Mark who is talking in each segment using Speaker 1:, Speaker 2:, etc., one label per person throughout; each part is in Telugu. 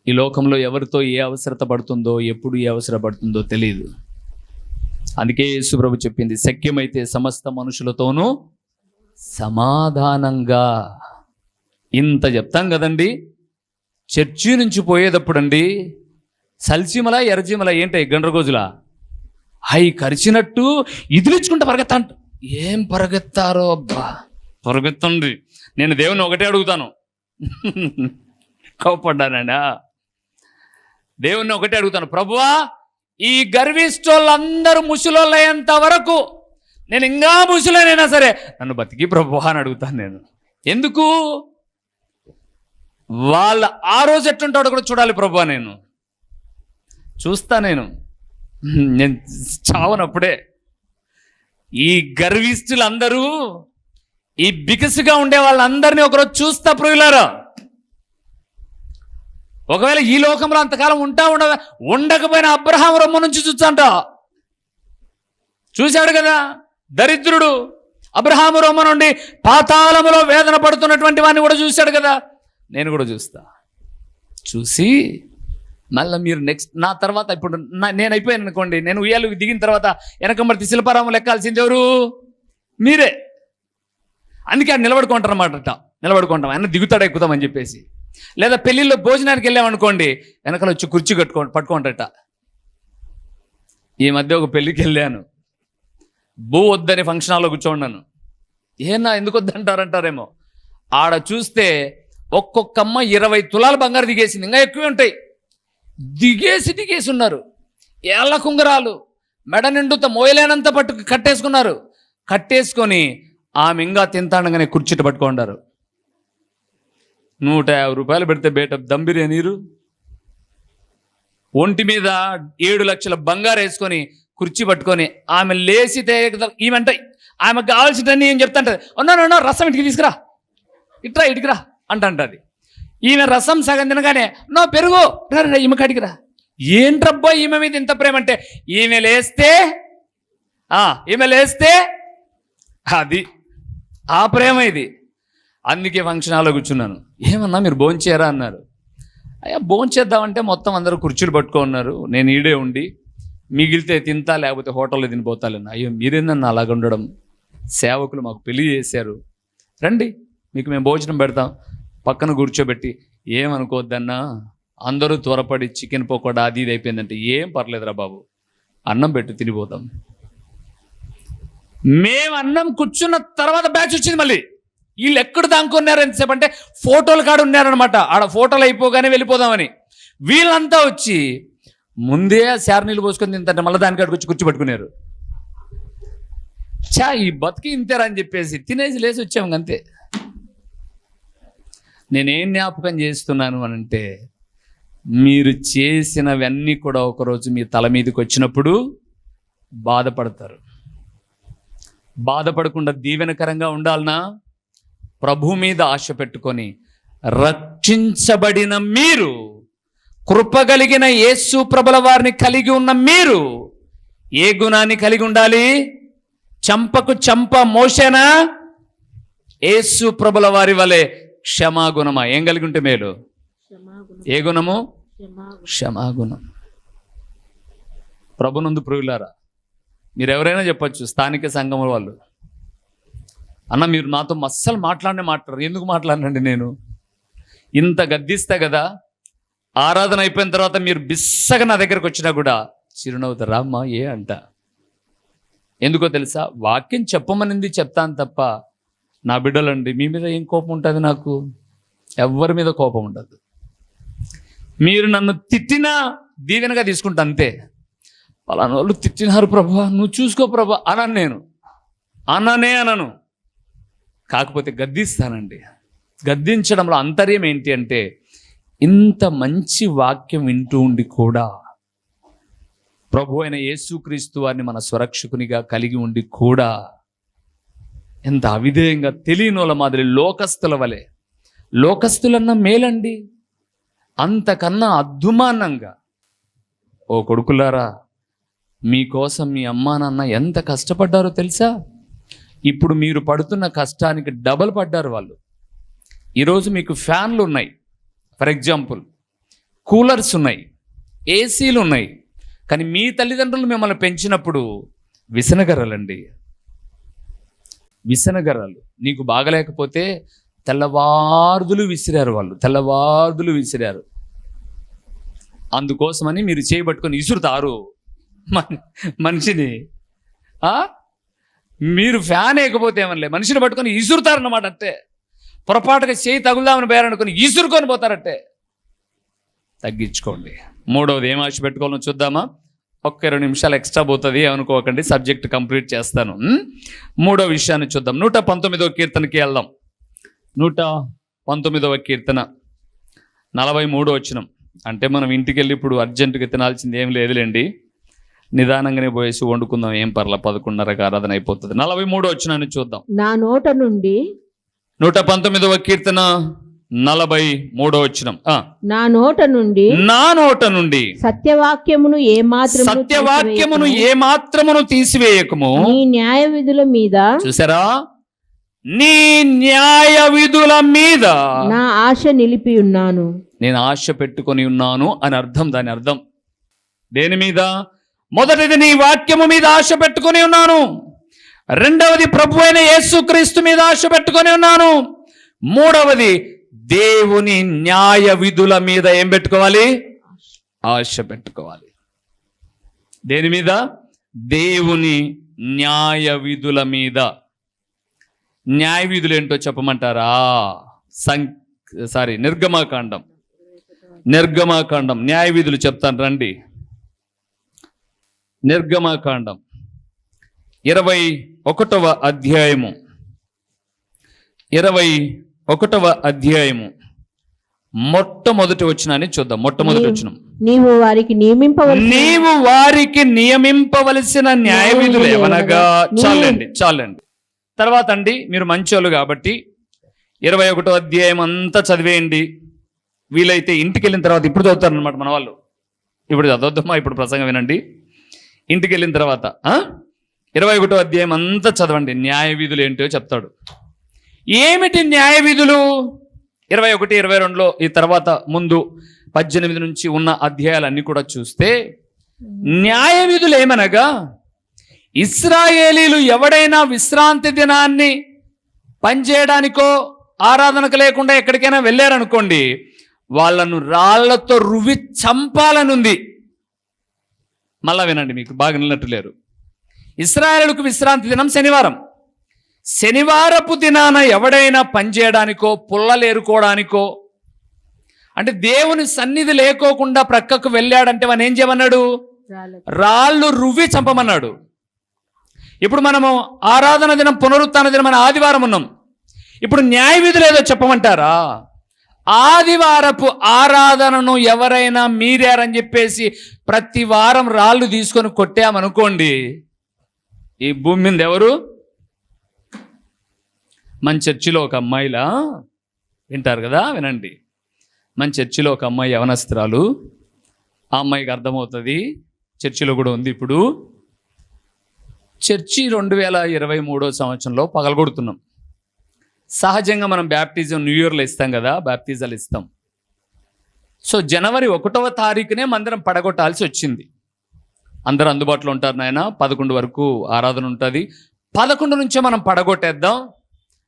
Speaker 1: ఈ లోకంలో ఎవరితో ఏ అవసరత పడుతుందో, ఎప్పుడు ఏ అవసరం పడుతుందో తెలియదు. అందుకే యేసు ప్రభు చెప్పింది, శక్యమైతే సమస్త మనుషులతోనూ సమాధానంగా. ఇంత చెప్తాం కదండి. చర్చి నుంచి పోయేటప్పుడు అండి, సల్సీమల ఎర్రచీమల ఏంటాయి గండ్రగోజులా అవి కరిచినట్టు ఇదిలించుకుంటూ పరిగెత్తా అంట. ఏం పరిగెత్తారో అబ్బా, పరిగెత్తండి. నేను దేవుని ఒకటే అడుగుతాను, కోపడ్డానండి. దేవుణ్ణి ఒకటే అడుగుతాను, ప్రభువా ఈ గర్విష్ఠోళ్ళందరూ ముసలోళ్ళయ్యేంత వరకు నేను ఇంకా ముసలోనైనా సరే నన్ను బతికి ప్రభువా అని అడుగుతాను నేను. ఎందుకు? వాళ్ళ ఆ రోజు ఎట్లుంటాడో కూడా చూడాలి ప్రభువా. నేను చూస్తా, నేను చావనప్పుడే. ఈ గర్విష్ఠులందరూ, ఈ బికసుగా ఉండే వాళ్ళందరినీ ఒకరోజు చూస్తా ప్రియులారా. ఒకవేళ ఈ లోకంలో అంతకాలం ఉండకపోయినా అబ్రహాము రొమ్మ నుంచి చూచంట. చూశాడు కదా దరిద్రుడు, అబ్రహాము రొమ్మ నుండి పాతాళములో వేదన పడుతున్నటువంటి వాడిని కూడా చూశాడు కదా. నేను కూడా చూస్తా. చూసి మళ్ళీ మీరు నెక్స్ట్ నా తర్వాత, ఇప్పుడు నేను అయిపోయాను అనుకోండి, నేను ఉయ్యాలు దిగిన తర్వాత వెనకమ్మడి శిల్పారామం లెక్కాల్సింది ఎవరు? మీరే. అందుకే ఆడు నిలబడుకుంటారన్నమాట. నిలబడుకుంటాం ఆయన దిగుతాడు ఎక్కుతామని చెప్పేసి. లేదా పెళ్ళిళ్ళలో భోజనానికి వెళ్ళామనుకోండి, వెనకాల వచ్చి కుర్చీ పట్టుకుంటట. ఈ మధ్య ఒక పెళ్ళికి వెళ్ళాను, వద్దని ఫంక్షన్ హాల్లో కూర్చోన్నాను. ఏనా ఎందుకు వద్దంటారంటారేమో. ఆడ చూస్తే ఒక్కొక్క అమ్మ 20 తులాల బంగారు దిగేసింది, ఇంకా ఎక్కువే ఉంటాయి. దిగేసి ఉన్నారు. ఏళ్ళ కుంగరాలు, మెడ నిండుతో మోయలేనంత కట్టేసుకున్నారు. కట్టేసుకొని ఆమె ఇంకా తింటానగానే కుర్చీట పట్టుకుంటారు. 150 రూపాయలు పెడితే బేట దమ్ బిర్యానీరు. ఒంటి మీద 7 లక్షల బంగారు వేసుకొని కుర్చీ పట్టుకొని ఆమె లేచి ఈమెంట ఆమెకు కావాల్సినవన్నీ ఏం చెప్తాంటది, అన్నా రసం ఇంటికి తీసుకురా, ఇటురా అంటది. ఈమె రసం సగం తినగానే నో పెరుగు ఈమె కడిగిరా. ఏంట్రబ్బా ఈమె మీద ఇంత ప్రేమ అంటే, ఈమె లేస్తే అది ఆ ప్రేమ ఇది. అందుకే ఫంక్షన్ హాల్లో కూర్చున్నాను. ఏమన్నా మీరు భోంచేయరా అన్నారు. అయ్యా భోంచేద్దామంటే మొత్తం అందరూ కుర్చీలు పట్టుకున్నారు. నేను ఈడే ఉండి మిగిలితే తింటా, లేకపోతే హోటల్లో తినిపోతాలన్నా. అయ్యో మీరేందన్నా అలాగ ఉండడం, సేవకులు మాకు పెళ్లి చేశారు, రండి మీకు మేము భోజనం పెడతాం. పక్కన కూర్చోబెట్టి ఏమనుకోవద్దన్నా, అందరూ త్వరపడి చికెన్ పకోడా అది ఇది అయిపోయిందంటే, ఏం పర్లేదురా బాబు అన్నం పెట్టు తినిపోతాం. మేము అన్నం కూర్చున్న తర్వాత బ్యాచ్ వచ్చింది. మళ్ళీ వీళ్ళు ఎక్కడ దానుకున్నారు ఎంతసేపు అంటే, ఫోటోలు కాడ ఉన్నారనమాట. ఆడ ఫోటోలు అయిపోగానే వెళ్ళిపోదామని వీళ్ళంతా వచ్చి ముందే శారు నీళ్ళు పోసుకొని తింటే మళ్ళీ దానికాడికి వచ్చి కూర్చోబెట్టుకున్నారు. ఈ బతికి ఇంతేరా అని చెప్పేసి తినేసి లేచి వచ్చాము అంతే. నేనేం జ్ఞాపకం చేస్తున్నాను అనంటే, మీరు చేసినవన్నీ కూడా ఒకరోజు మీ తల మీదకి వచ్చినప్పుడు బాధపడతారు. బాధపడకుండా దీవెనకరంగా ఉండాలనా? ప్రభు మీద ఆశ పెట్టుకొని రక్షించబడిన మీరు, కృపగలిగిన యేసు ప్రభుల వారిని కలిగి ఉన్న మీరు ఏ గుణాన్ని కలిగి ఉండాలి? చంపకు చంప మోసేనా? యేసు ప్రభుల వారి వలె క్షమాగుణమా? ఏం కలిగి ఉంటే మేలు? ఏ గుణము? క్షమాగుణం. ప్రభునందు ప్రియులారా, మీరు ఎవరైనా చెప్పచ్చు, స్థానిక సంఘం వాళ్ళు, అన్న మీరు నాతో అస్సలు మాట్లాడరు. ఎందుకు మాట్లాడనండి? నేను ఇంత గద్దిస్తా కదా, ఆరాధన అయిపోయిన తర్వాత మీరు బిస్సగా నా దగ్గరకు వచ్చినా కూడా చిరునవ్వుతారు, రామ్మా ఏ అంట. ఎందుకో తెలుసా? వాక్యం చెప్పమనింది చెప్తాను తప్ప, నా బిడ్డలండి మీ మీద ఏం కోపం ఉంటుంది? నాకు ఎవరి మీద కోపం ఉండదు. మీరు నన్ను తిట్టినా దీవెనగా తీసుకుంటా అంతే. పలానా వాళ్ళు తిట్టినారు ప్రభా, నువ్వు చూసుకో ప్రభా అనను. నేను అనను. కాకపోతే గద్దిస్తానండి. గద్దించడంలో అంతర్యం ఏంటి అంటే, ఇంత మంచి వాక్యం వింటూ ఉండి కూడా, ప్రభు అయిన యేసుక్రీస్తు వారిని మన స్వరక్షకునిగా కలిగి ఉండి కూడా ఎంత అవిధేయంగా తెలియనోళ్ళ మాదిరి లోకస్తుల వలె, లోకస్తులన్నా మేలండి, అంతకన్నా అద్దుమానంగా, ఓ కొడుకులారా మీకోసం మీ అమ్మా నాన్న ఎంత కష్టపడ్డారో తెలుసా? ఇప్పుడు మీరు పడుతున్న కష్టానికి డబల్ పడ్డారు వాళ్ళు. ఈరోజు మీకు ఫ్యాన్లు ఉన్నాయి. ఫర్ ఎగ్జాంపుల్, కూలర్స్ ఉన్నాయి, ఏసీలు ఉన్నాయి. కానీ మీ తల్లిదండ్రులు మిమ్మల్ని పెంచినప్పుడు విసనగర్రలండి, విసనగర్రలు. నీకు బాగలేకపోతే తెల్లవార్దులు విసిరారు వాళ్ళు, తెల్లవార్దులు విసిరారు. అందుకోసమని మీరు చేయబట్టుకొని విసురుతారు మనిషిని. మీరు ఫ్యాన్ వేయకపోతే ఏమనలే, మనిషిని పట్టుకొని విసురుతారన్నమాట. అంటే పొరపాటుగా చేయి తగులుదామని పోయారనుకొని విసురుకొని పోతారట్టే. తగ్గించుకోండి. మూడవది ఏం ఆశ పెట్టుకోవాలో చూద్దామా? 1-2 నిమిషాలు ఎక్స్ట్రా పోతుంది అనుకోకండి, సబ్జెక్ట్ కంప్లీట్ చేస్తాను. మూడో విషయాన్ని చూద్దాం. 119వ కీర్తనకి వెళ్దాం. 119వ కీర్తన 43వ వచనం. అంటే మనం ఇంటికి వెళ్ళి ఇప్పుడు అర్జెంటుగా తినాల్సింది ఏం లేదులేండి, నిదానంగానే పోయేసి వండుకుందాం, ఏం పర్ల, 11:30కి ఆరాధన అయిపోతుంది. 43వ వచనాన్ని చూద్దాం.
Speaker 2: నా నోట నుండి
Speaker 1: 119వ కీర్తన 43వ వచనం.
Speaker 2: నా నోట నుండి
Speaker 1: సత్యవాక్యమును ఏమాత్రమును తీసివేయకము.
Speaker 2: నీ న్యాయ విధుల మీద,
Speaker 1: చూసారా, నీ న్యాయ విధుల మీద
Speaker 2: నా ఆశ నిలిపి ఉన్నాను.
Speaker 1: నేను ఆశ పెట్టుకొని ఉన్నాను అని అర్థం. దాని అర్థం దేని మీద? మొదటిది నీ వాక్యము మీద ఆశ పెట్టుకొని ఉన్నాను. రెండవది ప్రభు అయిన యేసుక్రీస్తు మీద ఆశ పెట్టుకొని ఉన్నాను. మూడవది దేవుని న్యాయ విధుల మీద ఏం పెట్టుకోవాలి? ఆశ పెట్టుకోవాలి. దేని మీద? దేవుని న్యాయ విధుల మీద. న్యాయ విధులు ఏంటో చెప్పమంటారా? నిర్గమాకాండం న్యాయ విధులు చెప్తాను రండి. నిర్గమాకాండం 21వ అధ్యాయము 21వ అధ్యాయము మొట్టమొదటి వచనాన్ని చూద్దాం. మొట్టమొదటి వచనం.
Speaker 2: నీవు వారికి
Speaker 1: నియమింపవలసిన న్యాయ విధులు ఏమనగా. చాలండి. తర్వాత అండి, మీరు మంచోళ్ళు కాబట్టి 21వ అధ్యాయం అంతా చదివేయండి. వీలైతే ఇంటికి వెళ్ళిన తర్వాత, ఇప్పుడు చదువుతారు అనమాట మన వాళ్ళు, ఇప్పుడు చదవద్దమ్మా, ఇప్పుడు ప్రసంగం వినండి. ఇంటికి వెళ్ళిన తర్వాత 21వ అధ్యాయం అంతా చదవండి. న్యాయ విధులు ఏంటో చెప్తాడు. ఏమిటి న్యాయ విధులు? 21, 22లో ఈ తర్వాత ముందు 18 నుంచి ఉన్న అధ్యాయాలన్నీ కూడా చూస్తే, న్యాయ విధులు ఏమనగా, ఇశ్రాయేలీలు ఎవడైనా విశ్రాంతి దినాన్ని పనిచేయడానికో ఆరాధనకు లేకుండా ఎక్కడికైనా వెళ్ళారనుకోండి, వాళ్ళను రాళ్లతో రువి చంపాలనుంది. మళ్ళా వినండి, మీకు బాగా నిన్నట్టు లేరు. ఇశ్రాయేలుకు విశ్రాంతి దినం శనివారం. శనివారపు దినాన ఎవడైనా పనిచేయడానికో పుల్లలేరుకోవడానికో, అంటే దేవుని సన్నిధి లేకోకుండా ప్రక్కకు వెళ్ళాడంటే వాని ఏం చేయమన్నాడు? రాళ్ళు రువ్వి చంపమన్నాడు. ఇప్పుడు మనము ఆరాధన దినం, పునరుత్థాన దినం అని ఆదివారం ఉన్నాం. ఇప్పుడు న్యాయ విధులు ఏదో చెప్పమంటారా? ఆదివారపు ఆరాధనను ఎవరైనా మీరారని చెప్పేసి ప్రతి వారం రాళ్ళు తీసుకొని కొట్టామనుకోండి, ఈ భూమి మీద ఎవరు? మన చర్చిలో ఒక అమ్మాయిలా వింటారు కదా, వినండి. మన చర్చిలో ఒక అమ్మాయి యవనస్త్రాలు, ఆ అమ్మాయికి అర్థమవుతుంది, చర్చిలో కూడా ఉంది. ఇప్పుడు చర్చి 2023వ సంవత్సరంలో పగలగొడుతున్నాం. సహజంగా మనం బ్యాప్టిజం న్యూ ఇయర్లో ఇస్తాం కదా, బ్యాప్టిజాలు ఇస్తాం. సో జనవరి 1వ తారీఖునే మందిరం పడగొట్టాల్సి వచ్చింది. అందరూ అందుబాటులో ఉంటారు నాయన, 11 వరకు ఆరాధన ఉంటుంది, 11 నుంచే మనం పడగొట్టేద్దాం,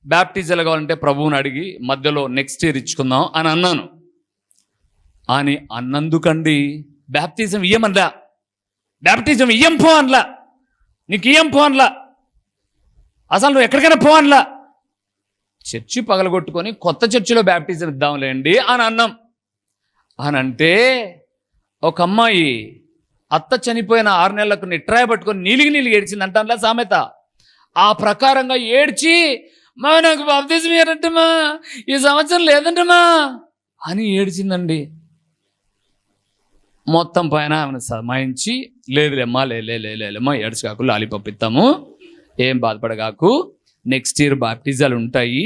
Speaker 1: బ్యాప్టిజాలు కావాలంటే ప్రభువుని అడిగి మధ్యలో నెక్స్ట్ ఇయర్ ఇచ్చుకుందాం అని అన్నాను. అని అన్నందుకండి బ్యాప్టిజం ఇయ్యమనలా, బ్యాప్టిజం ఇయ్యం పో అనలా, నీకు ఇయ్యం పో అనలా, అసలు నువ్వు ఎక్కడికైనా పో అనలా. చర్చి పగలగొట్టుకొని కొత్త చర్చిలో బ్యాప్టిజం ఇద్దాంలేండి అని అన్నాం. అని అంటే ఒక అమ్మాయి అత్త చనిపోయిన 6 నెలలకు నిట్రాయ పట్టుకొని నీలిగి ఏడ్చింది అంటానులే సామెత. ఆ ప్రకారంగా ఏడ్చి, మా నాకు బాప్తిజం ఇయ్యారంటమ్మా, ఈ సంవత్సరం లేదంటమ్మా అని ఏడ్చిందండి. మొత్తం పైన ఆమెను సమాయించి, లేదులేమ్మా, లేమ్మా, ఏడ్చుకాకు, లాలీపాప్ ఇస్తాము, ఏం బాధపడగాకు, నెక్స్ట్ ఇయర్ బాప్టిజాలు ఉంటాయి,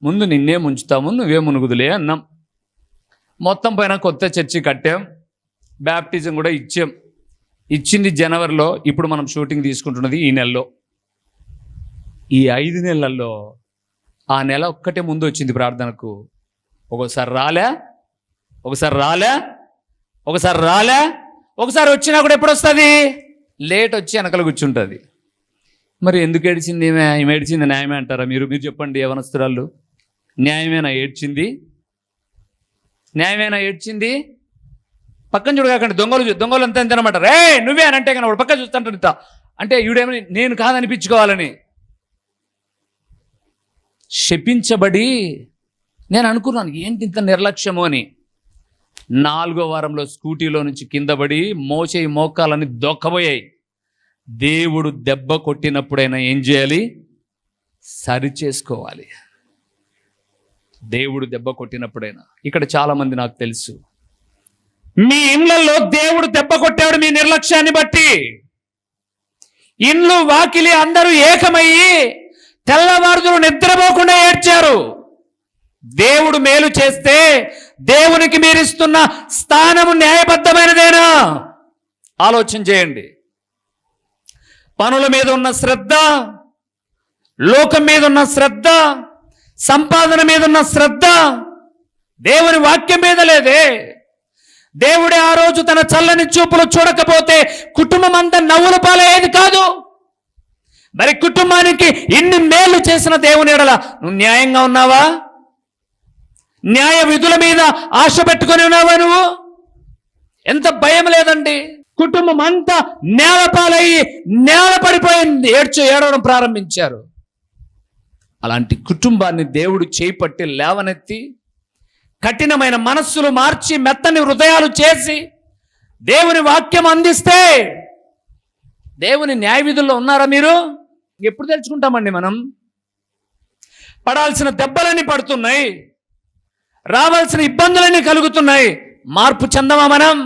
Speaker 1: ముందు నిన్నే ముంచుతాము, నువ్వే మునుగుదులే అన్నాం. మొత్తం పైన కొత్త చర్చి కట్టాం, బ్యాప్టిజం కూడా ఇచ్చాం. ఇచ్చింది జనవరిలో, ఇప్పుడు మనం షూటింగ్ తీసుకుంటున్నది ఈ నెలలో. ఈ 5 నెలల్లో ఆ నెల ఒక్కటే ముందు వచ్చింది ప్రార్థనకు. ఒకసారి రాలే, ఒకసారి రాలే, ఒకసారి వచ్చినా కూడా ఎప్పుడు వస్తుంది? లేట్ వచ్చి వెనకలు కూర్చుంటుంది. మరి ఎందుకు ఏడ్చింది ఈమె ఏడ్చింది న్యాయమే అంటారా మీరు? మీరు చెప్పండి యవనస్తురాళ్ళు, న్యాయమేనా ఏడ్చింది? న్యాయమేనా ఏడ్చింది? పక్కన చూడగాకండి, దొంగలు అంతా ఎంతనమాట, రే నువ్వే అని అంటే కానీ వాడు పక్క చూస్తుంటా అంటే ఈవిడేమని నేను కాదనిపించుకోవాలని. శపించబడి నేను అనుకున్నాను ఏంటి ఇంత నిర్లక్ష్యము అని. 4వ వారంలో స్కూటీలో నుంచి కింద పడి మోకాలని దొక్కబోయాయి. దేవుడు దెబ్బ కొట్టినప్పుడైనా ఏం చేయాలి? సరి చేసుకోవాలి. దేవుడు దెబ్బ కొట్టినప్పుడైనా. ఇక్కడ చాలామంది నాకు తెలుసు, మీ ఇళ్లలో దేవుడు దెబ్బ కొట్టాడు మీ నిర్లక్ష్యాన్ని బట్టి. ఇండ్లు వాకిలి అందరూ ఏకమయ్యి తెల్లవారుదులు నిద్రపోకుండా ఏడ్చారు. దేవుడు మేలు చేస్తే దేవునికి మీరిస్తున్న స్థానము న్యాయబద్ధమైనదేనా? ఆలోచన చేయండి. పనుల మీద ఉన్న శ్రద్ధ, లోకం మీద ఉన్న శ్రద్ధ, సంపాదన మీద ఉన్న శ్రద్ధ దేవుని వాక్యం మీద లేదే. దేవుడే ఆ రోజు తన చల్లని చూపులు చూడకపోతే కుటుంబం అంతా నవ్వుల పాలయ్యేది కాదు. మరి కుటుంబానికి ఇన్ని మేలు చేసిన దేవుని ఎడల నువ్వు న్యాయంగా ఉన్నావా? న్యాయ విధుల మీద ఆశ పెట్టుకొని ఉన్నావా నువ్వు? ఎంత భయం లేదండి. కుటుంబం అంతా నేలపాలయ్యి నేల పడిపోయింది, ఏడవడం ప్రారంభించారు. అలాంటి కుటుంబాన్ని దేవుడు చేపట్టి లేవనెత్తి కఠినమైన మనస్సులు మార్చి మెత్తని హృదయాలు చేసి దేవుని వాక్యం అందిస్తే, దేవుని న్యాయ విధుల్లో ఉన్నారా మీరు? ఎప్పుడు తెలుసుకుంటామండి మనం? పడాల్సిన దెబ్బలన్నీ పడుతున్నాయి, రావాల్సిన ఇబ్బందులన్నీ కలుగుతున్నాయి. మార్పు చెందమా మనం?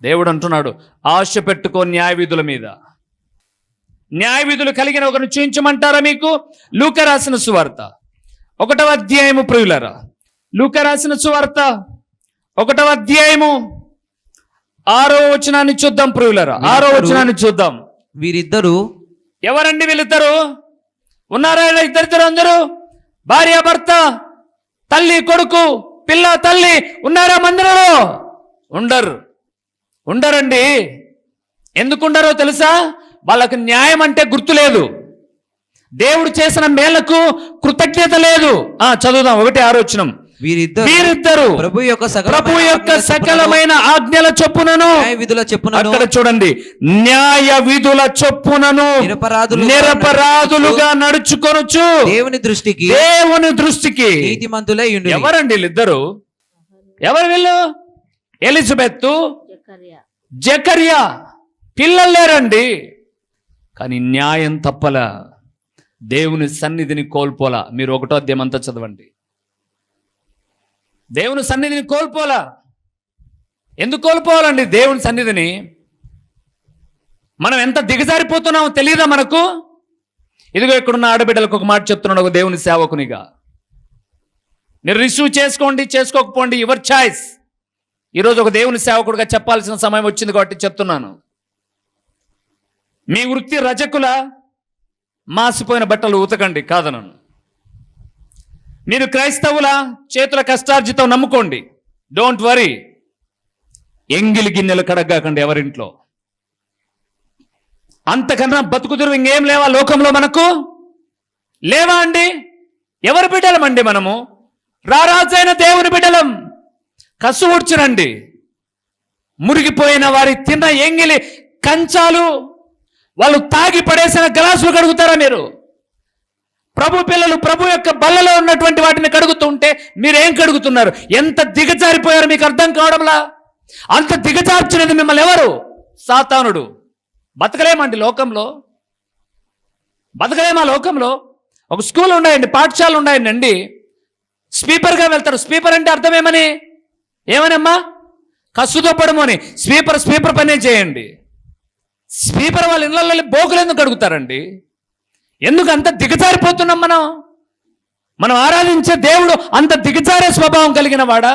Speaker 1: దేవుడు అంటున్నాడు, ఆశ పెట్టుకో న్యాయ విధుల మీద. న్యాయ విధులు కలిగిన ఒకరిని చూయించమంటారా మీకు? లూకా రాసిన సువార్త 1వ అధ్యాయము ప్రియులరా, లూకా రాసిన సువార్త 1వ అధ్యాయము 6వ వచనాన్ని చూద్దాం ప్రియులరా. 6వ వచనాన్ని చూద్దాం.
Speaker 3: వీరిద్దరు
Speaker 1: ఎవరండి? వీళ్ళిద్దరు ఉన్నారా? ఇద్దరిద్దరు అందరూ భార్య భర్త, తల్లి కొడుకు, పిల్ల తల్లి ఉన్నారా మందిరంలో? ఉండరండి. ఎందుకుండరో తెలుసా? వాళ్ళకు న్యాయం అంటే గుర్తు లేదు, దేవుడు చేసిన మేలకు కృతజ్ఞత లేదు. చదువుదాం 1:6 వచనం. వీరిద్దరు ప్రభు యొక్క సకలమైన ఆజ్ఞల చొప్పునను, అక్కడ చూడండి, న్యాయ విధుల చొప్పునను నిరపరాధులుగా నడుచుకొనుచు దేవుని దృష్టికి
Speaker 3: నీతిమంతులై ఉండుడి.
Speaker 1: ఎవరండి వీళ్ళిద్దరు? ఎవరు వీళ్ళు? ఎలిజబెత్, జకర్యా. పిల్లలు లేరండి, కానీ న్యాయం తప్పలా, దేవుని సన్నిధిని కోల్పోలా. మీరు 1వ అధ్యాయం అంతా చదవండి. దేవుని సన్నిధిని కోల్పోలా. ఎందుకు కోల్పోవాలండి దేవుని సన్నిధిని? మనం ఎంత దిగజారిపోతున్నామో తెలియదా మనకు? ఇదిగో ఇక్కడున్న ఆడబిడ్డలకు ఒక మాట చెప్తున్నాడు, ఒక దేవుని సేవకునిగా. మీరు రిసీవ్ చేసుకోండి, చేసుకోకపోండి, యువర్ చాయిస్. ఈరోజు ఒక దేవుని సేవకుడిగా చెప్పాల్సిన సమయం వచ్చింది కాబట్టి చెప్తున్నాను. మీ వృత్తి రజకుల, మాసిపోయిన బట్టలు ఉతకండి, కాదనను. మీరు క్రైస్తవుల, చేతుల కష్టార్జితం నమ్ముకోండి, డోంట్ వరీ. ఎంగిలి గిన్నెలు కడగాకండి ఎవరింట్లో. అంతకన్నా బతుకుదురు ఇంకేం లేవా లోకంలో మనకు? లేవా అండి? ఎవరి బిడ్డలమండి మనము? రారాజైన దేవుని బిడ్డలం. కసు ఊడ్చురండి. మురిగిపోయిన వారి తిన్న ఎంగిలి కంచాలు, వాళ్ళు తాగి పడేసిన గ్లాసులు కడుగుతారా మీరు? ప్రభు పిల్లలు ప్రభు యొక్క బల్లలో ఉన్నటువంటి వాటిని కడుగుతూ ఉంటే మీరేం కడుగుతున్నారు? ఎంత దిగజారిపోయారు మీకు అర్థం కావడంలా? అంత దిగజార్చినది మిమ్మల్ని ఎవరు? సాతానుడు. బతకలేమండి లోకంలో, బతకలేమా లోకంలో? ఒక స్కూల్ ఉన్నాయండి, పాఠశాలలు ఉన్నాయండి, స్పీపర్గా వెళ్తారు. స్పీపర్ అంటే అర్థం ఏమనమ్మా? కసుదొప్పడము అని. స్పీపర్ పనే చేయండి. స్పీపర్ వాళ్ళ ఇళ్ళల్లో బోకులు ఎందుకు అడుగుతారండి? ఎందుకు అంత దిగజారిపోతున్నాం మనం ఆరాధించే దేవుడు అంత దిగజారే స్వభావం కలిగిన వాడా?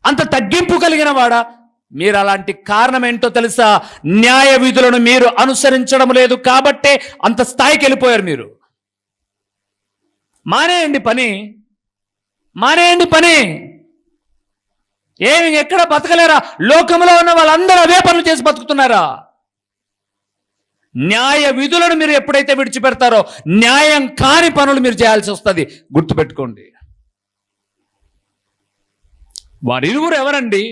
Speaker 1: అంత తగ్గింపు కలిగిన వాడా? మీరు అలాంటి కారణం ఏంటో తెలుసా? న్యాయ విధులను మీరు అనుసరించడం లేదు కాబట్టే అంత స్థాయికి వెళ్ళిపోయారు మీరు. మానేయండి పని. ఏమి ఎక్కడ బతకలేరా? లోకంలో ఉన్న వాళ్ళందరూ అవే పనులు చేసి బతుకుతున్నారా? న్యాయ విధులను మీరు ఎప్పుడైతే విడిచిపెడతారో న్యాయం కాని పనులు మీరు చేయాల్సి వస్తుంది. గుర్తుపెట్టుకోండి. వారిరువురు ఎవరండి?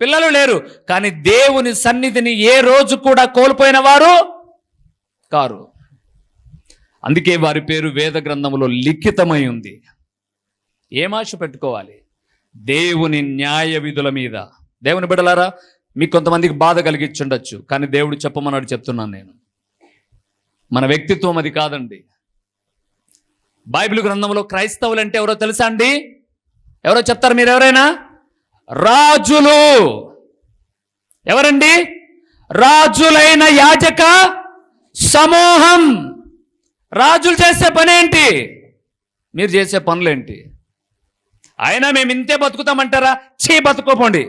Speaker 1: పిల్లలు లేరు, కానీ దేవుని సన్నిధిని ఏ రోజు కూడా కోల్పోయిన వారు కారు. అందుకే వారి పేరు వేద గ్రంథంలో లిఖితమై ఉంది. ఏం ఆశ పెట్టుకోవాలి? దేవుని న్యాయ విధుల మీద. దేవుని బిడ్డలారా, మీకు కొంతమందికి బాధ కలిగించుండొచ్చు, కానీ దేవుడు చెప్పమన్నాడు, చెప్తున్నాను నేను. మన వ్యక్తిత్వం అది కాదండి. బైబిల్ గ్రంథంలో క్రైస్తవులు అంటే ఎవరో తెలుసా అండి? ఎవరో చెప్తారు మీరు ఎవరైనా? రాజులు. ఎవరండి? రాజులైన యాజక సమూహం. రాజులు చేసే పనేంటి? మీరు చేసే పనులేంటి? అయినా మేము ఇంతే బతుకుతామంటారా? బతుకోపోండి,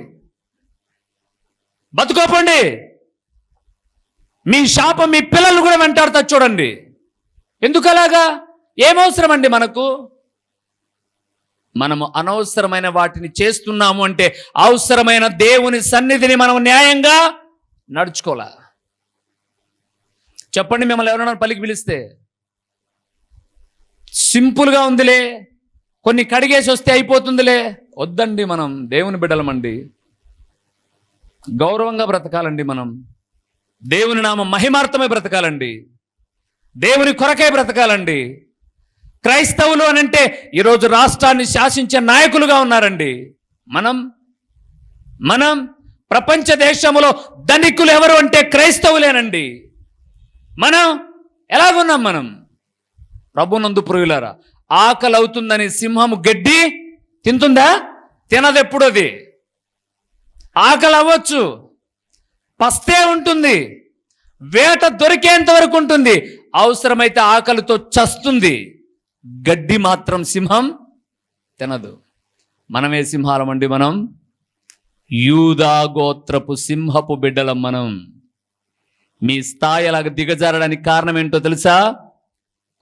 Speaker 1: బతుకోపోండి. మీ శాపం మీ పిల్లలు కూడా వెంటాడుతా చూడండి. ఎందుకు అలాగా? ఏమవసరం అండి మనకు? మనము అనవసరమైన వాటిని చేస్తున్నాము అంటే అవసరమైన దేవుని సన్నిధిని మనం న్యాయంగా నడుచుకోలే. చెప్పండి, మిమ్మల్ని ఎవరైనా పలికి పిలిస్తే సింపుల్గా ఉందిలే, కొన్ని కడిగేసి వస్తే అయిపోతుందిలే. వద్దండి, మనం దేవుని బిడ్డలమండి. గౌరవంగా బ్రతకాలండి. మనం దేవుని నామ మహిమార్థమై బ్రతకాలండి. దేవుని కొరకై బ్రతకాలండి. క్రైస్తవులు అని అంటే ఈరోజు రాష్ట్రాన్ని శాసించే నాయకులుగా ఉన్నారండి. మనం ప్రపంచ దేశంలో ధనికులు ఎవరు అంటే క్రైస్తవులేనండి. మనం ఎలాగున్నాం? మనం ప్రభునందు ప్రియులారా, ఆకలి అవుతుందని సింహము గడ్డి తింటుందా? తినదెప్పుడు. అది ఆకలి అవ్వచ్చు, పస్తే ఉంటుంది, వేట దొరికేంత వరకు ఉంటుంది, అవసరమైతే ఆకలితో చస్తుంది. గడ్డి మాత్రం సింహం తినదు. మనమే సింహాలమండి. మనం యూదా గోత్రపు సింహపు బిడ్డలం. మనం మీ స్థాయి అలాగ దిగజారడానికి కారణం ఏంటో తెలుసా?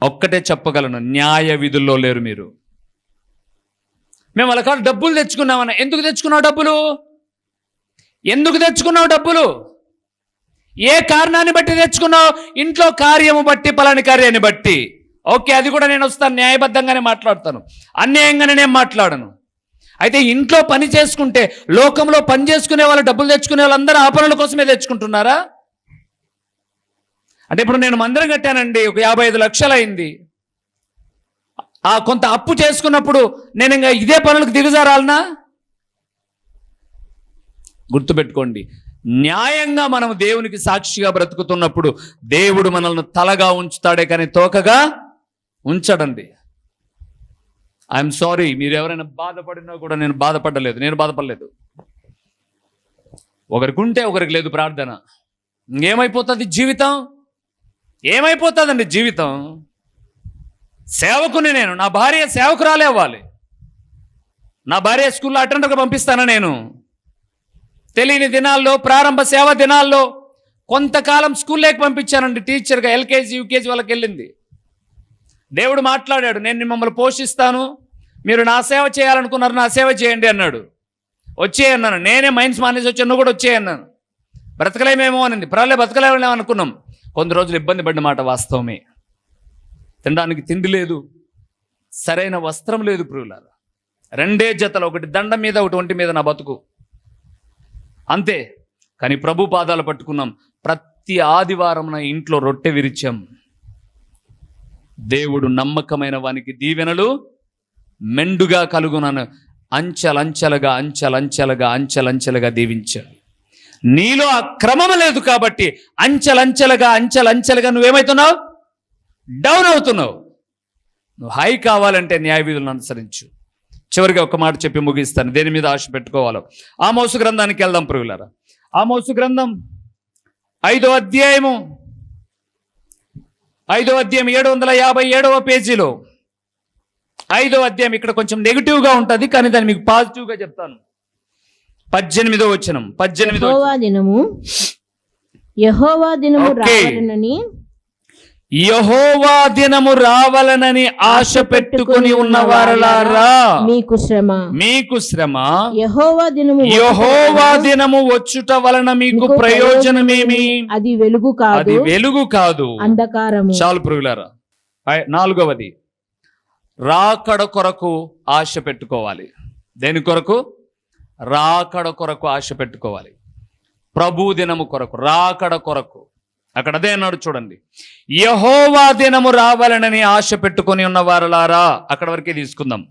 Speaker 1: ఒక్కటే చెప్పగలను, న్యాయ విధుల్లో లేరు మీరు. మేము వాళ్ళ కాదు డబ్బులు తెచ్చుకున్నామన్నా. ఎందుకు తెచ్చుకున్నావు డబ్బులు? ఎందుకు తెచ్చుకున్నావు డబ్బులు? ఏ కారణాన్ని బట్టి తెచ్చుకున్నావు? ఇంట్లో కార్యము బట్టి, పలాని కార్యాన్ని బట్టి. ఓకే, అది కూడా నేను వస్తాను, న్యాయబద్ధంగానే మాట్లాడతాను, అన్యాయంగానే నేను మాట్లాడను. అయితే ఇంట్లో పని చేసుకుంటే, లోకంలో పని చేసుకునే వాళ్ళు, డబ్బులు తెచ్చుకునే వాళ్ళందరూ ఆ పనుల కోసమే తెచ్చుకుంటున్నారా? అంటే ఇప్పుడు నేను మందిరం కట్టానండి, ఒక 55 లక్షలు అయింది. ఆ కొంత అప్పు చేసుకున్నప్పుడు నేను ఇంకా ఇదే పనులకు దిగజారాలనా? గుర్తుపెట్టుకోండి, న్యాయంగా మనం దేవునికి సాక్షిగా బ్రతుకుతున్నప్పుడు దేవుడు మనల్ని తలగా ఉంచుతాడే కానీ తోకగా ఉంచడండి. ఐఎమ్ సారీ, మీరు ఎవరైనా బాధపడినా కూడా నేను బాధపడలేదు. ఒకరికి ఉంటే ఒకరికి లేదు ప్రార్థన. ఇంకేమైపోతుంది జీవితం? ఏమైపోతుందండి జీవితం? సేవకుని నేను, నా భార్య సేవకురాలే అవ్వాలి. నా భార్య స్కూల్లో అటెండర్గా పంపిస్తానా నేను? తెలియని దినాల్లో, ప్రారంభ సేవ దినాల్లో కొంతకాలం స్కూల్లోకి పంపించానండి టీచర్గా. ఎల్కేజీ యూకేజీ వాళ్ళకి వెళ్ళింది. దేవుడు మాట్లాడాడు, నేను మిమ్మల్ని పోషిస్తాను, మీరు నా సేవ చేయాలనుకున్నారు, నా సేవ చేయండి అన్నాడు. వచ్చేయన్నాను. నేనే మైన్స్ మానేసి వచ్చి నువ్వు కూడా వచ్చేయన్నాను. బ్రతకలేమేమో అనింది. బ్రతకలేమో అనుకున్నాం. కొన్ని రోజులు ఇబ్బంది పడిన మాట వాస్తవమే. తినడానికి తిండి లేదు, సరైన వస్త్రం లేదు ప్రియులారా. 2 జతలు, ఒకటి దండం మీద, ఒకటి ఒంటి మీద, నా బతుకు అంతే. కానీ ప్రభు పాదాలు పట్టుకున్నాం. ప్రతి ఆదివారం నా ఇంట్లో రొట్టె విరిచాం. దేవుడు నమ్మకమైన వానికి దీవెనలు మెండుగా కలుగునను అంచెలంచెలుగా దీవించాడు. నీలో ఆ క్రమం లేదు కాబట్టి అంచెలంచెలుగా నువ్వేమవుతున్నావు? డౌన్ అవుతున్నావు. నువ్వు హై కావాలంటే న్యాయ విధులను అనుసరించు. చివరిగా ఒక మాట చెప్పి ముగిస్తాను, దేని మీద ఆశ పెట్టుకోవాలో. ఆమోసు గ్రంథానికి వెళ్దాం ప్రియులారా. ఆమోసు గ్రంథం 5వ అధ్యాయము 757వ పేజీలో 5వ అధ్యాయం. ఇక్కడ కొంచెం నెగిటివ్గా ఉంటుంది, కానీ దాన్ని మీకు పాజిటివ్గా చెప్తాను. 18వ వచనం.
Speaker 2: యెహోవా దినము రావాలనని
Speaker 1: యెహోవా దినము రావాలనని ఆశ పెట్టుకుని ఉన్న వారలారా, మీకు శ్రమ యెహోవా దినము వచ్చుట వలన మీకు ప్రయోజనమేమి?
Speaker 2: అది వెలుగు కాదు, అంధకారము.
Speaker 1: చాలు ప్రియులారా. 4వది, రాకడ కొరకు ఆశ పెట్టుకోవాలి. దేని కొరకు? రాకడ కొరకు ఆశ పెట్టుకోవాలి. ప్రభు దినము కొరకు, రాకడ కొరకు. అక్కడ అదే అన్నాడు చూడండి, యెహోవా దినము రావాలనని ఆశ పెట్టుకొని ఉన్న వారలారా. అక్కడ వరకే తీసుకుందాం.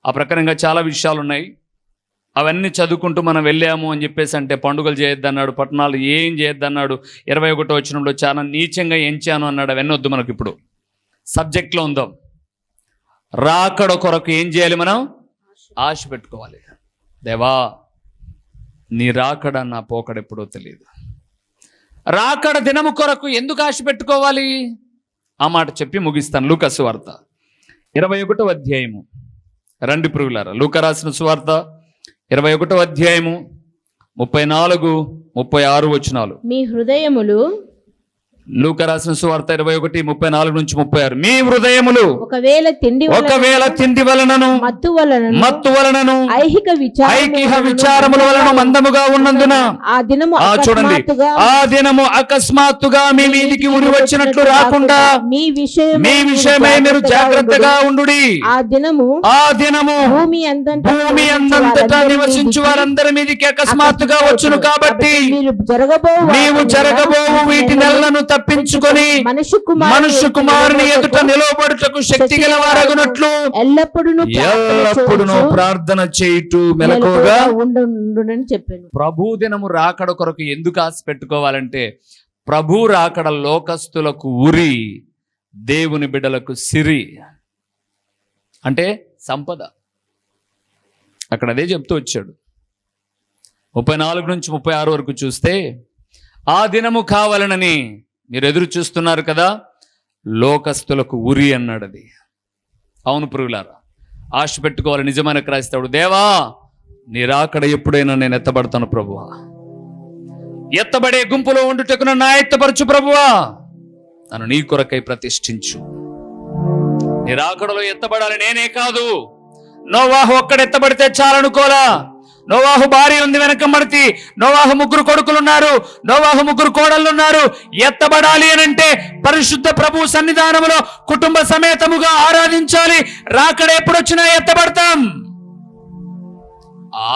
Speaker 1: ఆ ప్రకారంగా చాలా విషయాలు ఉన్నాయి. అవన్నీ చదువుకుంటూ మనం వెళ్ళాము అని చెప్పేసి అంటే పండుగలు చేయొద్దన్నాడు, పట్టణాలు ఏం చేయొద్దన్నాడు, 21వ వచనంలో చాలా నీచంగా ఎంచాను అన్నాడు. అవన్నీ వద్దు మనకి. ఇప్పుడు సబ్జెక్ట్లో ఉందాం. రాకడ కొరకు ఏం చేయాలి? మనం ఆశ పెట్టుకోవాలి. దేవా, నీ రాకడ నా పోకడ ఎప్పుడో తెలియదు. రాకడ దినము కొరకు ఎందుకు ఆశ పెట్టుకోవాలి? ఆ మాట చెప్పి ముగిస్తాను. లూకా సువార్త 21వ అధ్యాయము. రండి ప్రియులారా, లూకా రాసిన సువార్త 21వ అధ్యాయము 34, 36 వచనాలు.
Speaker 2: మీ హృదయములు,
Speaker 1: లూకా రాసిన సువార్త 21, 34 నుంచి 36. మీ హృదయములు
Speaker 2: ఒకవేళ
Speaker 1: తిండి వలనను మత్తు వలనను ఐహిక విచారముల వలన మందముగా ఉన్నందున చూడండి, ఆ దినము అకస్మాత్తుగా మీ మీదికి ఉరి వచ్చినట్లు రాకుండా మీ విషయమై మీరు జాగ్రత్తగా ఉండుడి. ఆ దినము భూమి అందంతటా నివసించు వారందరి మీదికి అకస్మాత్తుగా వచ్చును. కాబట్టి నీవు జరగబోవు వీటి నెలలను తప్పించుకొని మనుష్య కుమారుని ఎదుట నిలవబడుటకు శక్తి గల వారగునట్లు ఎల్లప్పుడూ ప్రార్థన చేయుచు మెలకువగా
Speaker 2: ఉండునని చెప్పాను.
Speaker 1: ప్రభు దినము రాకడ కొరకు ఎందుకు ఆశ పెట్టుకోవాలంటే, ప్రభు రాకడ లోకస్తులకు ఉరి, దేవుని బిడ్డలకు సిరి, అంటే సంపద. అక్కడ అదే చెప్తూ వచ్చాడు. 34 నుంచి 36 వరకు చూస్తే, ఆ దినము కావాలనని మీరు ఎదురు చూస్తున్నారు కదా, లోకస్తులకు ఉరి అన్నాడు. అది అవును ప్రియులారా, ఆశ పెట్టుకోవాలి. నిజమైన క్రైస్తవుడు, దేవా నీ రాకడ ఎప్పుడైనా నేను ఎత్తబడతాను ప్రభువా, ఎత్తబడే గుంపులో ఉండుటకు నా ఎత్తపరచు ప్రభువా, నన్ను నీ కొరకై ప్రతిష్ఠించు. నీ రాకడలో ఎత్తబడాలి, నేనే కాదు. నోవాహు ఒక్కడ ఎత్తబడితే చాలనుకోలా. నోవాహు భార్య ఉంది వెనకబడితే, నోవాహు 3 కొడుకులున్నారు, నోవాహు 3 కోడళ్ళున్నారు. ఎత్తబడాలి అని అంటే పరిశుద్ధ ప్రభు సన్నిధానంలో కుటుంబ సమేతముగా ఆరాధించాలి. రాకడ ఎప్పుడొచ్చినా ఎత్తబడతాం.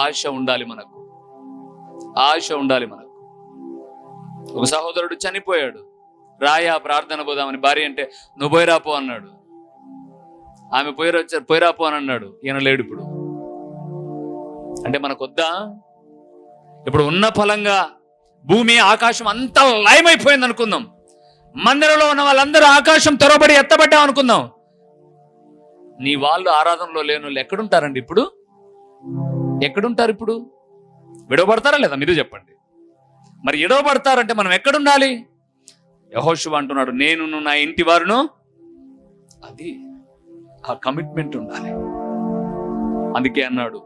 Speaker 1: ఆశ ఉండాలి మనకు, ఆశ ఉండాలి మనకు. ఒక సహోదరుడు చనిపోయాడు. రాయా ప్రార్థన పోదామని భార్య అంటే, నువ్వు పోయిరాపో అన్నాడు. ఆమె పోయిరాపో అని అన్నాడు. ఈయన లేడు ఇప్పుడు. అంటే మనకొద్దా? ఇప్పుడు ఉన్న ఫలంగా భూమి ఆకాశం అంతా లయమైపోయింది అనుకుందాం. మందిరంలో ఉన్న వాళ్ళందరూ ఆకాశం తెరవబడి ఎత్తబడ్డాం అనుకుందాం. నీ వాళ్ళు ఆరాధనలో లేని వాళ్ళు ఎక్కడుంటారండి ఇప్పుడు? ఎక్కడుంటారు ఇప్పుడు? విడవబడతారా లేదా? మీరు చెప్పండి. మరి విడవబడతారంటే మనం ఎక్కడుండాలి? యెహోషువ అంటున్నాడు, నేను నా ఇంటి వారును. అది ఆ కమిట్మెంట్ ఉండాలి. అందుకే అన్నాడు,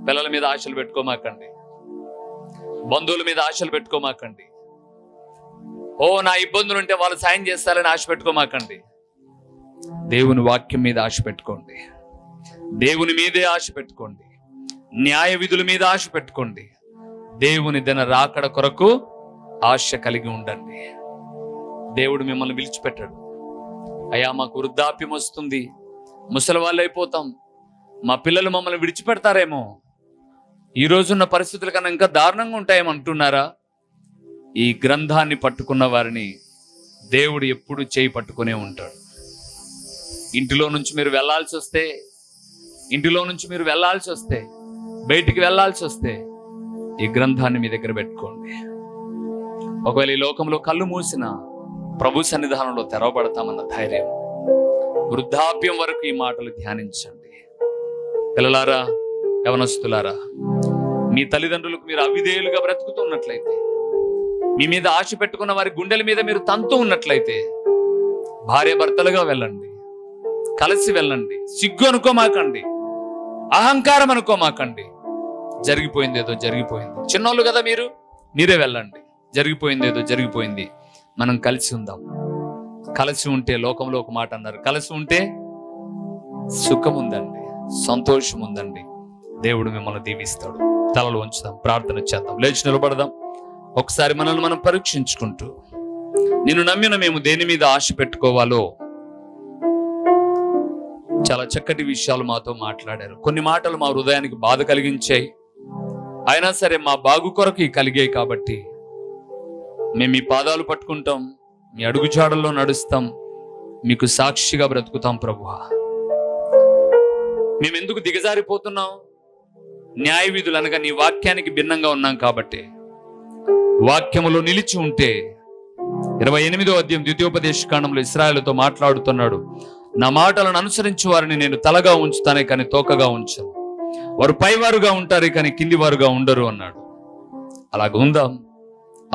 Speaker 1: పిల్లల మీద ఆశలు పెట్టుకోమాకండి, బంధువుల మీద ఆశలు పెట్టుకోమాకండి, నా ఇబ్బందులు ఉంటే వాళ్ళు సాయం చేస్తారని ఆశ పెట్టుకోమాకండి. దేవుని వాక్యం మీద ఆశ పెట్టుకోండి, దేవుని మీదే ఆశ పెట్టుకోండి, న్యాయ విధుల మీద ఆశ పెట్టుకోండి. దేవుని దిన రాకడ కొరకు ఆశ కలిగి ఉండండి. దేవుడు మిమ్మల్ని విడిచిపెట్టాడు. అయ్యా మాకు వృద్ధాప్యం వస్తుంది, ముసలి వాళ్ళు అయిపోతాం, మా పిల్లలు మమ్మల్ని విడిచిపెడతారేమో, ఈ రోజున్న పరిస్థితుల కన్నా ఇంకా దారుణంగా ఉంటాయేమో అంటున్నారా? ఈ గ్రంథాన్ని పట్టుకున్న వారిని దేవుడు ఎప్పుడు చేయి పట్టుకునే ఉంటాడు. ఇంటిలో నుంచి మీరు వెళ్ళాల్సి వస్తే, బయటికి వెళ్ళాల్సి వస్తే ఈ గ్రంథాన్ని మీ దగ్గర పెట్టుకోండి. ఒకవేళ ఈ లోకంలో కళ్ళు మూసినా ప్రభు సన్నిధానంలో తెరవబడతామన్న ధైర్యం, వృద్ధాప్యం వరకు ఈ మాటలు ధ్యానించండి. పిల్లలారా, యవనస్తులారా, మీ తల్లిదండ్రులకు మీరు అవిధేయులుగా బ్రతుకుతున్నట్లయితే, మీ మీద ఆశ పెట్టుకున్న వారి గుండెల మీద మీరు తంతు ఉన్నట్లయితే, భార్య భర్తలుగా వెళ్ళండి, కలిసి వెళ్ళండి. సిగ్గు అనుకోమాకండి, అహంకారం అనుకోమాకండి. జరిగిపోయింది ఏదో జరిగిపోయింది. చిన్నోళ్ళు కదా మీరే వెళ్ళండి. జరిగిపోయింది ఏదో జరిగిపోయింది, మనం కలిసి ఉందాం. కలిసి ఉంటే, లోకంలో ఒక మాట అన్నారు, కలిసి ఉంటే సుఖం ఉందండి, సంతోషం ఉందండి. దేవుడు మిమ్మల్ని దీవిస్తాడు. తలలు వంచుదాం, ప్రార్థన చేద్దాం, లేచి నిలబడదాం. ఒకసారి మనల్ని మనం పరీక్షించుకుంటూ, నిన్ను నమ్మిన మేము దేని మీద ఆశ పెట్టుకోవాలో చాలా చక్కటి విషయాలు మాతో మాట్లాడారు. కొన్ని మాటలు మా హృదయానికి బాధ కలిగించాయి, అయినా సరే మా బాగు కొరకు కలిగాయి. కాబట్టి మేము మీ పాదాలు పట్టుకుంటాం, మీ అడుగుజాడల్లో నడుస్తాం, మీకు సాక్షిగా బ్రతుకుతాం. ప్రభువా, మేమెందుకు దిగజారిపోతున్నాం? న్యాయ విధులు అనగా నీ వాక్యానికి భిన్నంగా ఉన్నాం కాబట్టి. వాక్యములో నిలిచి ఉంటే 28వ అధ్యాయం ద్వితీయోపదేశ కాండంలో ఇశ్రాయేలుతో మాట్లాడుతున్నాడు, నా మాటలను అనుసరించి వారిని నేను తలగా ఉంచుతానే కానీ తోకగా ఉంచను, వారు పైవారుగా ఉంటారే కానీ కింది వారుగా ఉండరు అన్నాడు. అలాగ ఉందాం,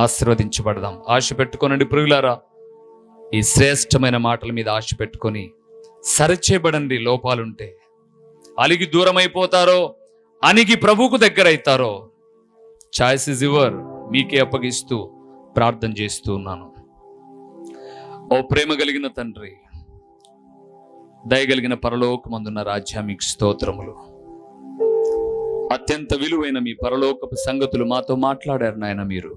Speaker 1: ఆశీర్వదించబడదాం. ఆశ పెట్టుకోనండి ప్రియులారా, ఈ శ్రేష్టమైన మాటల మీద ఆశ పెట్టుకొని సరిచేయబడండి. లోపాలుంటే అలిగి దూరం అయిపోతారో, అణిగి ప్రభువుకు దగ్గర అవుతారో, చాయిస్ ఇస్ యువర్. మీకే అప్పగిస్తూ ప్రార్థన చేస్తూ ఉన్నాను. ఓ ప్రేమ కలిగిన తండ్రి, దయగలిగిన పరలోకమందున్న రాజ్యా, మీకు స్తోత్రములు. అత్యంత విలువైన మీ పరలోకపు సంగతులు మాతో మాట్లాడారు నాయన. మీరు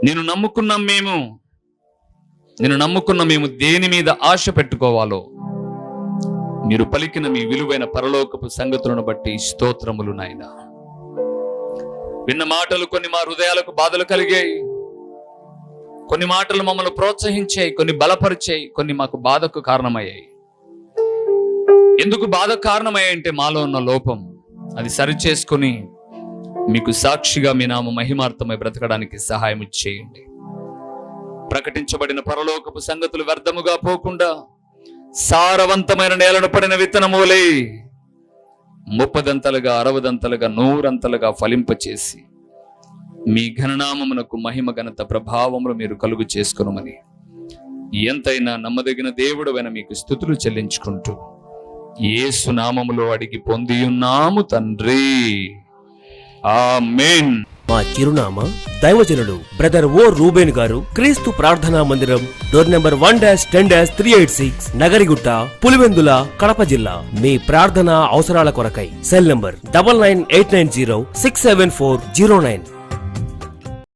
Speaker 1: నిన్ను నమ్ముకున్న మేము దేని మీద ఆశ పెట్టుకోవాలో మీరు పలికిన మీ విలువైన పరలోకపు సంగతులను బట్టి స్తోత్రములు నాయన. విన్న మాటలు కొన్ని మా హృదయాలకు బాధలు కలిగాయి, కొన్ని మాటలు మమ్మల్ని ప్రోత్సహించాయి, కొన్ని బలపరిచాయి, కొన్ని మాకు బాధకు కారణమయ్యాయి. ఎందుకు బాధకు కారణమయ్యాయి అంటే మాలో ఉన్న లోపం. అది సరిచేసుకొని మీకు సాక్షిగా మీ నామ మహిమార్థమై బ్రతకడానికి సహాయం చేయండి. ప్రకటించబడిన పరలోకపు సంగతులు వ్యర్థముగా పోకుండా సారవంతమైన నేలను పడిన విత్తనములే 30దంతలుగా 60దంతలుగా 100అంతలుగా ఫలింపచేసి మీ ఘననామమునకు మహిమ ఘనత ప్రభావములు మీరు కలుగు చేసుకొనుమని ఎంతైనా నమ్మదగిన దేవుడైన మీకు స్తుతులు చెల్లించుకుంటూ యేసు నామములో అడిగి పొందియున్నాము తండ్రి, ఆమేన్.
Speaker 4: మా చిరునామా దైవజనులు బ్రదర్ ఓ రూబేన్ గారు, క్రీస్తు ప్రార్థనా మందిరం, డోర్ నెంబర్ 1-10-386, నగరిగుట్ట, పులివెందుల, కడప జిల్లా. మీ ప్రార్థనా అవసరాల కొరకై సెల్ నంబర్ 9989067409.